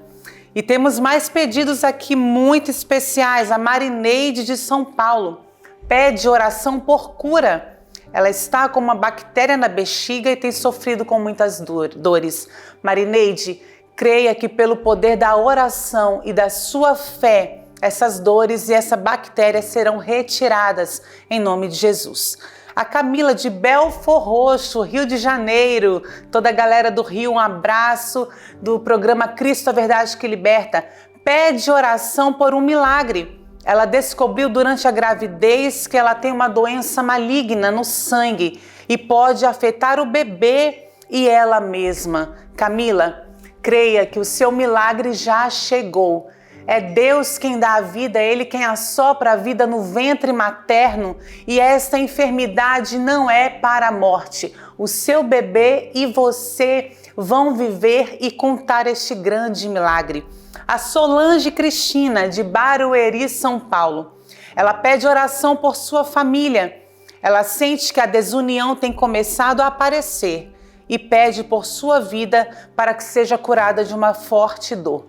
E temos mais pedidos aqui muito especiais. A Marineide de São Paulo pede oração por cura. Ela está com uma bactéria na bexiga e tem sofrido com muitas dores. Marineide, creia que pelo poder da oração e da sua fé, essas dores e essa bactéria serão retiradas em nome de Jesus. A Camila de Belfor Roxo, Rio de Janeiro, toda a galera do Rio, um abraço do programa Cristo, a Verdade que Liberta, pede oração por um milagre. Ela descobriu durante a gravidez que ela tem uma doença maligna no sangue e pode afetar o bebê e ela mesma. Camila, creia que o seu milagre já chegou. É Deus quem dá a vida, é Ele quem assopra a vida no ventre materno e esta enfermidade não é para a morte. O seu bebê e você vão viver e contar este grande milagre. A Solange Cristina, de Barueri, São Paulo. Ela pede oração por sua família. Ela sente que a desunião tem começado a aparecer e pede por sua vida para que seja curada de uma forte dor.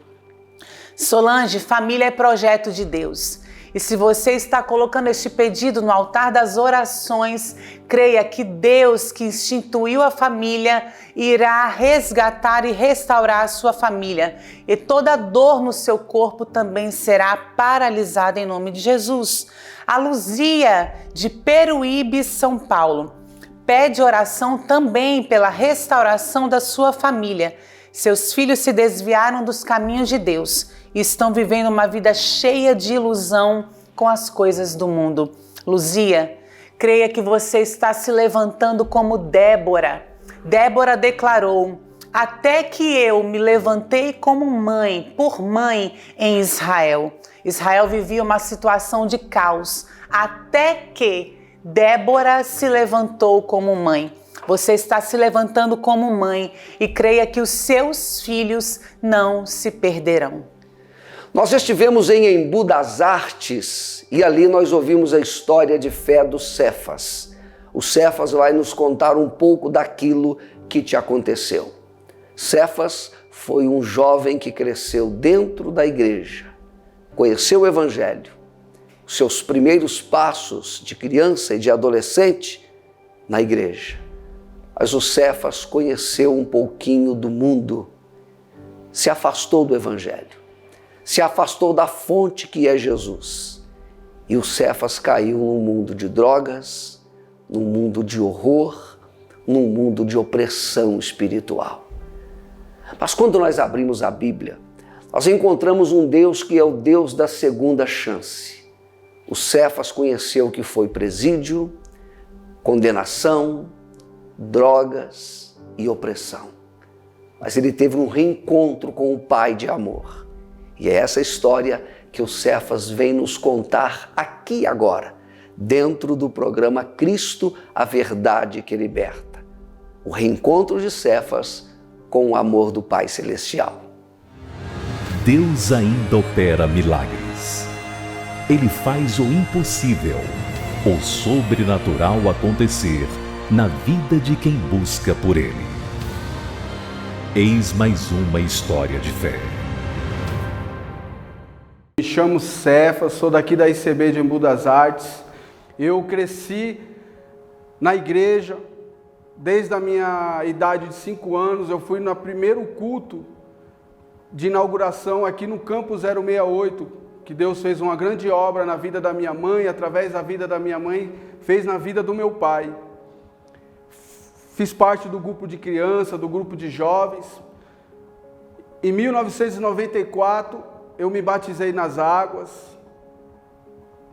Solange, família é projeto de Deus. E se você está colocando este pedido no altar das orações, creia que Deus, que instituiu a família, irá resgatar e restaurar a sua família. E toda dor no seu corpo também será paralisada em nome de Jesus. A Luzia, de Peruíbe, São Paulo, pede oração também pela restauração da sua família. Seus filhos se desviaram dos caminhos de Deus e estão vivendo uma vida cheia de ilusão com as coisas do mundo. Luzia, Creia que você está se levantando como Débora. Débora declarou: até que eu me levantei como mãe, por mãe em Israel. Israel vivia uma situação de caos, até que Débora se levantou como mãe. Você está se levantando como mãe e creia que os seus filhos não se perderão. Nós estivemos em Embu das Artes e ali nós ouvimos a história de fé do Cefas. O Cefas vai nos contar um pouco daquilo que te aconteceu. Cefas foi um jovem que cresceu dentro da igreja, conheceu o Evangelho, os seus primeiros passos de criança e de adolescente na igreja. Mas o Cefas conheceu um pouquinho do mundo, se afastou do Evangelho, se afastou da fonte que é Jesus. E o Cefas caiu num mundo de drogas, num mundo de horror, num mundo de opressão espiritual. Mas quando nós abrimos a Bíblia, nós encontramos um Deus que é o Deus da segunda chance. O Cefas conheceu o que foi presídio, condenação, drogas e opressão. Mas ele teve um reencontro com o Pai de amor. E é essa história que o Cefas vem nos contar aqui agora, dentro do programa Cristo, a Verdade que Liberta. O reencontro de Cefas com o amor do Pai Celestial. Deus ainda opera milagres. Ele faz o impossível, o sobrenatural acontecer na vida de quem busca por Ele. Eis mais uma história de fé. Me chamo Cefas, sou daqui da ICB de Embu das Artes. Eu cresci na igreja, desde a minha idade de 5 anos, eu fui no primeiro culto de inauguração aqui no Campus 068, que Deus fez uma grande obra na vida da minha mãe, através da vida da minha mãe, fez na vida do meu pai. Fiz parte do grupo de criança, do grupo de jovens. Em 1994, eu me batizei nas águas.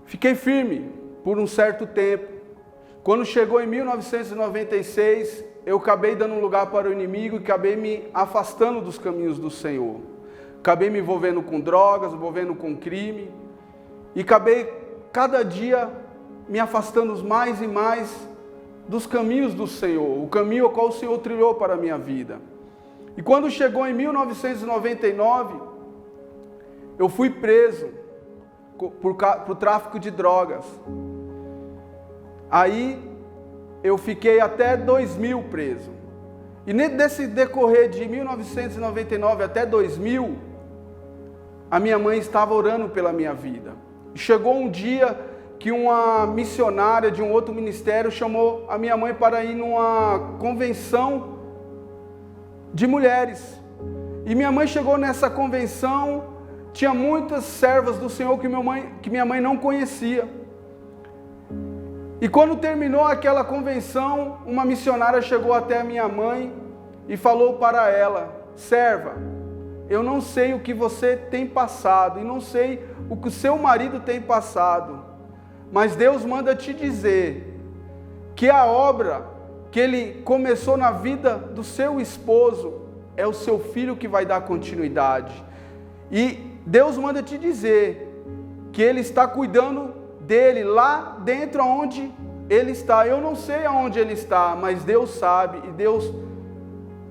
Fiquei firme por um certo tempo. Quando chegou em 1996, eu acabei dando lugar para o inimigo e acabei me afastando dos caminhos do Senhor. Acabei me envolvendo com drogas, me envolvendo com crime. E acabei, cada dia, me afastando mais e mais dos caminhos do Senhor, o caminho ao qual o Senhor trilhou para a minha vida. E quando chegou em 1999, eu fui preso por tráfico de drogas. Aí eu fiquei até 2000 preso. E nesse decorrer de 1999 até 2000, a minha mãe estava orando pela minha vida. E chegou um dia que uma missionária de um outro ministério chamou a minha mãe para ir numa convenção de mulheres. E minha mãe chegou nessa convenção, tinha muitas servas do Senhor que minha mãe não conhecia. E quando terminou aquela convenção, uma missionária chegou até a minha mãe e falou para ela: serva, eu não sei o que você tem passado e não sei o que o seu marido tem passado, mas Deus manda te dizer que a obra que Ele começou na vida do seu esposo é o seu filho que vai dar continuidade. E Deus manda te dizer que Ele está cuidando dele lá dentro onde ele está. Eu não sei aonde ele está, mas Deus sabe e Deus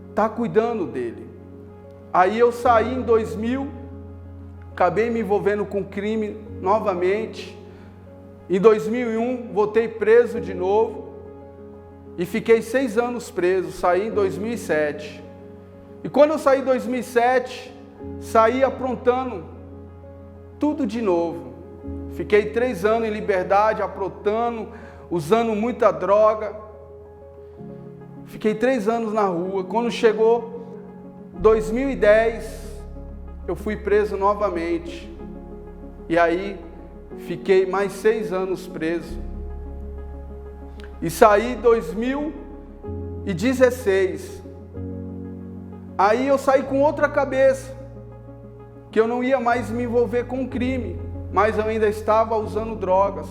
está cuidando dele. Aí eu saí em 2000, acabei me envolvendo com crime novamente. Em 2001 voltei preso de novo e fiquei 6 anos preso. Saí em 2007. E quando eu saí em 2007, saí aprontando tudo de novo. Fiquei 3 anos em liberdade, aprontando, usando muita droga. Fiquei 3 anos na rua. Quando chegou 2010, eu fui preso novamente. E aí, fiquei mais 6 anos preso. E saí em 2016. Aí eu saí com outra cabeça, que eu não ia mais me envolver com crime, mas eu ainda estava usando drogas.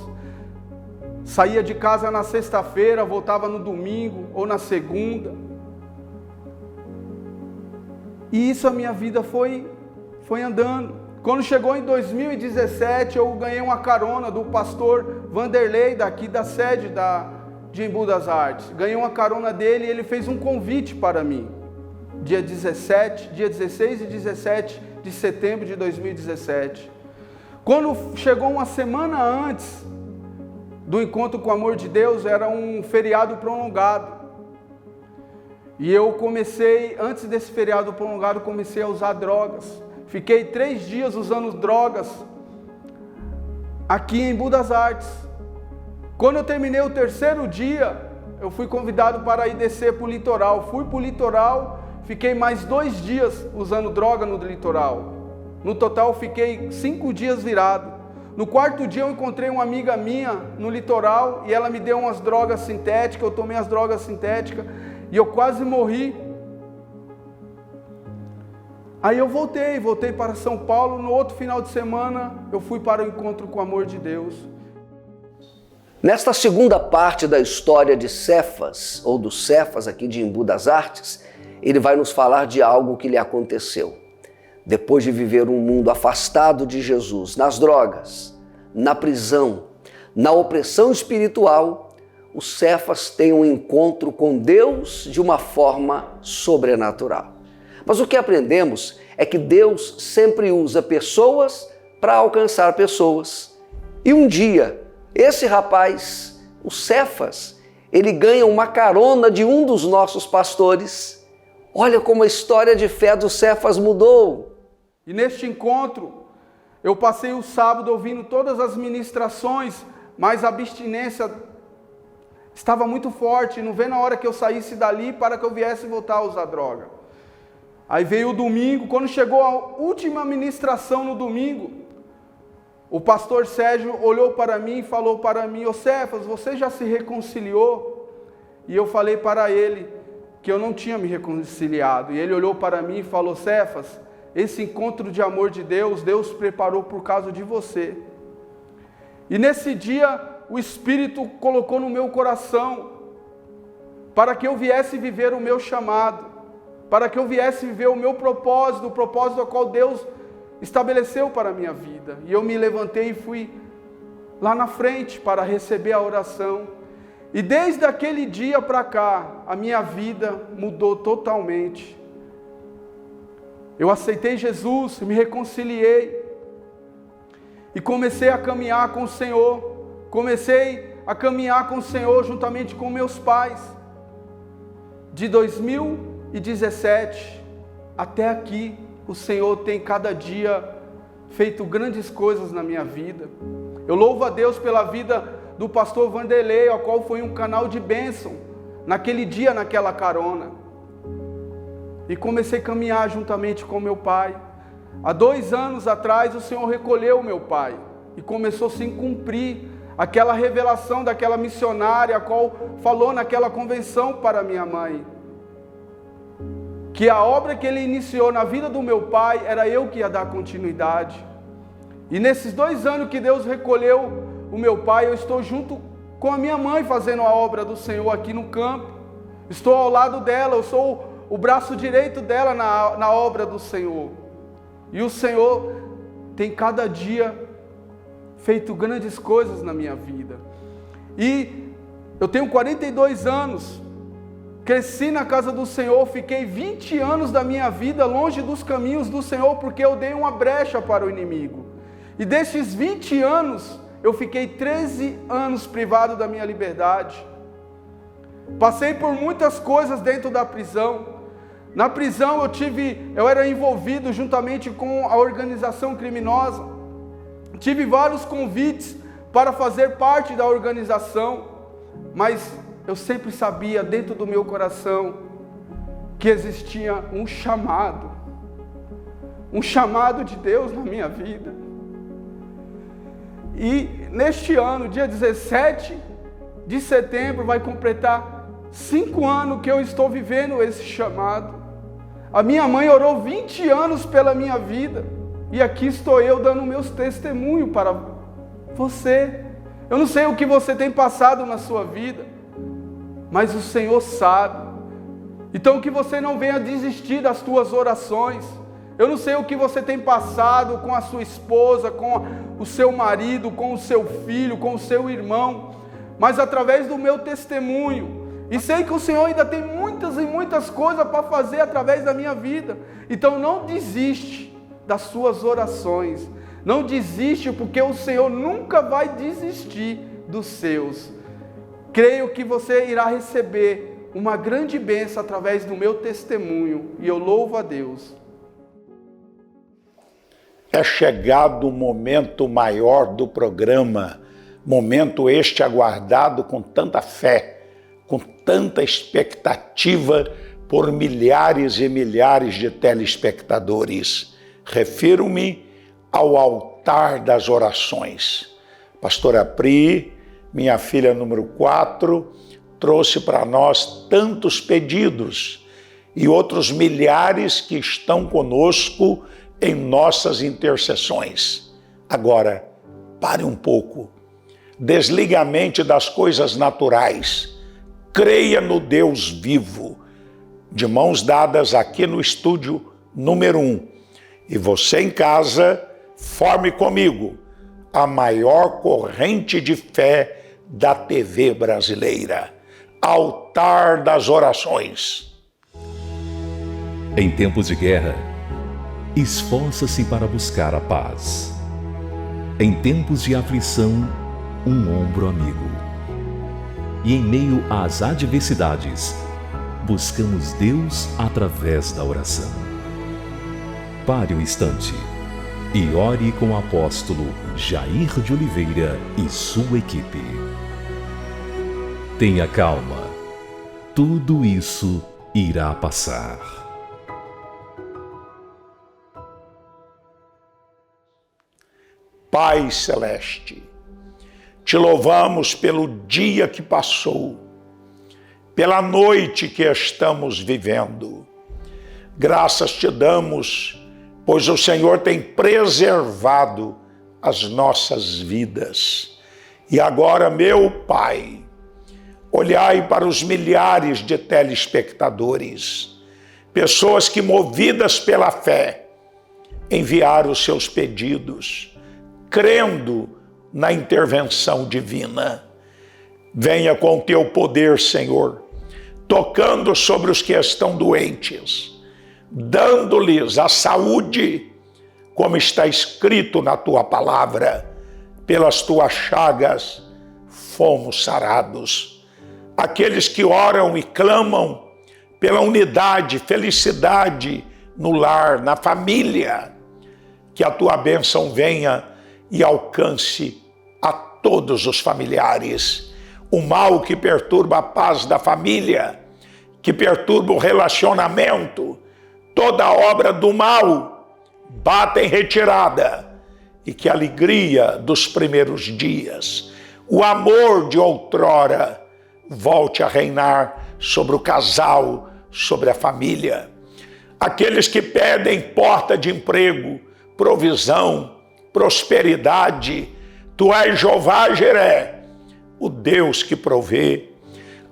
Saía de casa na sexta-feira, voltava no domingo ou na segunda. E isso a minha vida foi andando. Quando chegou em 2017, eu ganhei uma carona do pastor Vanderlei, daqui da sede de Embu das Artes. Ganhei uma carona dele e ele fez um convite para mim. Dia 16 e 17 de setembro de 2017. Quando chegou uma semana antes do encontro com o amor de Deus, era um feriado prolongado. E eu comecei, antes desse feriado prolongado, comecei a usar drogas. Fiquei 3 dias usando drogas aqui em Embu das Artes. Quando eu terminei o 3º dia, eu fui convidado para ir descer para o litoral. Fui para o litoral, fiquei mais 2 dias usando droga no litoral. No total, fiquei 5 dias virado. No 4º dia, eu encontrei uma amiga minha no litoral e ela me deu umas drogas sintéticas. Eu tomei as drogas sintéticas e eu quase morri. Aí eu voltei para São Paulo. No outro final de semana, eu fui para o encontro com o amor de Deus. Nesta segunda parte da história de Cefas, ou do Cefas aqui de Embu das Artes, ele vai nos falar de algo que lhe aconteceu. Depois de viver um mundo afastado de Jesus, nas drogas, na prisão, na opressão espiritual, o Cefas tem um encontro com Deus de uma forma sobrenatural. Mas o que aprendemos é que Deus sempre usa pessoas para alcançar pessoas. E um dia, esse rapaz, o Cefas, ele ganha uma carona de um dos nossos pastores. Olha como a história de fé do Cefas mudou. E neste encontro, eu passei o sábado ouvindo todas as ministrações, mas a abstinência estava muito forte, não vê na hora que eu saísse dali para que eu viesse voltar a usar droga. Aí veio o domingo, quando chegou a última ministração no domingo, o pastor Sérgio olhou para mim e falou para mim: ô Cefas, você já se reconciliou? E eu falei para ele que eu não tinha me reconciliado. E ele olhou para mim e falou: Cefas, esse encontro de amor de Deus, Deus preparou por causa de você. E nesse dia, o Espírito colocou no meu coração para que eu viesse viver o meu chamado, para que eu viesse viver o meu propósito, o propósito ao qual Deus estabeleceu para a minha vida. E eu me levantei e fui lá na frente para receber a oração. E desde aquele dia para cá, a minha vida mudou totalmente. Eu aceitei Jesus, me reconciliei e comecei a caminhar com o Senhor. Comecei a caminhar com o Senhor juntamente com meus pais. De 2017 até aqui, o Senhor tem cada dia feito grandes coisas na minha vida. Eu louvo a Deus pela vida do pastor Vanderlei, ao qual foi um canal de bênção naquele dia, naquela carona. E comecei a caminhar juntamente com meu pai. Há 2 anos atrás, o Senhor recolheu meu pai e começou a se cumprir aquela revelação daquela missionária, a qual falou naquela convenção para minha mãe, que a obra que ele iniciou na vida do meu pai, era eu que ia dar continuidade. E nesses 2 anos que Deus recolheu o meu pai, eu estou junto com a minha mãe fazendo a obra do Senhor aqui no campo. Estou ao lado dela, eu sou o braço direito dela na obra do Senhor. E o Senhor tem cada dia feito grandes coisas na minha vida. E eu tenho 42 anos, cresci na casa do Senhor, fiquei 20 anos da minha vida longe dos caminhos do Senhor, porque eu dei uma brecha para o inimigo. E desses 20 anos, eu fiquei 13 anos privado da minha liberdade. Passei por muitas coisas dentro da prisão. Na prisão eu era envolvido juntamente com a organização criminosa. Tive vários convites para fazer parte da organização, mas eu sempre sabia dentro do meu coração que existia um chamado de Deus na minha vida. E neste ano, dia 17 de setembro, vai completar 5 anos que eu estou vivendo esse chamado. A minha mãe orou 20 anos pela minha vida. E aqui estou eu dando meus testemunhos para você. Eu não sei o que você tem passado na sua vida, mas o Senhor sabe. Então que você não venha desistir das tuas orações. Eu não sei o que você tem passado com a sua esposa, com o seu marido, com o seu filho, com o seu irmão, mas através do meu testemunho, e sei que o Senhor ainda tem muitas e muitas coisas para fazer através da minha vida. Então não desiste das suas orações, não desiste, porque o Senhor nunca vai desistir dos seus. Creio que você irá receber uma grande bênção através do meu testemunho, e eu louvo a Deus. É chegado o momento maior do programa, momento este aguardado com tanta fé, com tanta expectativa por milhares e milhares de telespectadores. Refiro-me ao altar das orações. Pastora Pri, minha filha número 4, trouxe para nós tantos pedidos e outros milhares que estão conosco em nossas intercessões. Agora, pare um pouco. Desligue a mente das coisas naturais. Creia no Deus vivo. De mãos dadas aqui no estúdio número 1. E você em casa, forme comigo a maior corrente de fé da TV brasileira. Altar das orações. Em tempos de guerra, esforça-se para buscar a paz. Em tempos de aflição, um ombro amigo. E em meio às adversidades, buscamos Deus através da oração. Pare um instante e ore com o apóstolo Jair de Oliveira e sua equipe. Tenha calma, tudo isso irá passar. Pai Celeste, te louvamos pelo dia que passou, pela noite que estamos vivendo. Graças te damos, pois o Senhor tem preservado as nossas vidas. E agora, meu Pai, olhai para os milhares de telespectadores, pessoas que, movidas pela fé, enviaram os seus pedidos, crendo na intervenção divina. Venha com teu poder, Senhor, tocando sobre os que estão doentes, dando-lhes a saúde, como está escrito na tua palavra, pelas tuas chagas fomos sarados. Aqueles que oram e clamam pela unidade, felicidade no lar, na família, que a tua bênção venha e alcance a todos os familiares. O mal que perturba a paz da família, que perturba o relacionamento, toda obra do mal, bata em retirada, e que a alegria dos primeiros dias, o amor de outrora, volte a reinar sobre o casal, sobre a família. Aqueles que pedem porta de emprego, provisão, prosperidade, tu és Jeová Jiré, o Deus que provê.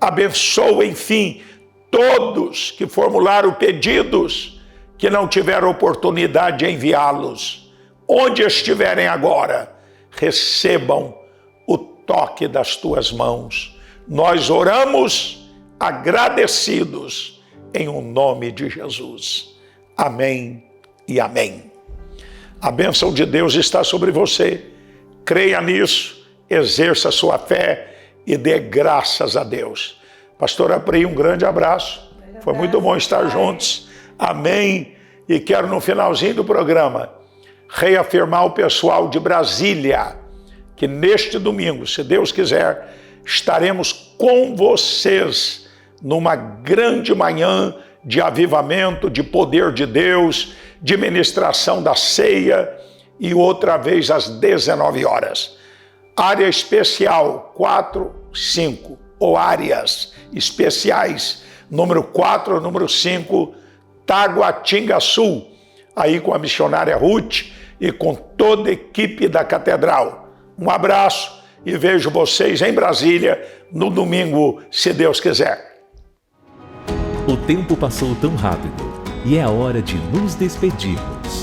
Abençoa, enfim, todos que formularam pedidos, que não tiveram oportunidade de enviá-los. Onde estiverem agora, recebam o toque das tuas mãos. Nós oramos agradecidos em o nome de Jesus. Amém e amém. A bênção de Deus está sobre você. Creia nisso, exerça a sua fé e dê graças a Deus. Pastora Pri, um grande abraço. Foi muito bom estar juntos. Amém. E quero, no finalzinho do programa, reafirmar o pessoal de Brasília, que neste domingo, se Deus quiser, estaremos com vocês numa grande manhã de avivamento, de poder de Deus, de ministração da ceia, e outra vez às 19 horas. Área especial 4, 5, ou áreas especiais, número 4, número 5, Taguatinga Sul, aí com a missionária Ruth e com toda a equipe da Catedral. Um abraço e vejo vocês em Brasília no domingo, se Deus quiser. O tempo passou tão rápido e é a hora de nos despedirmos.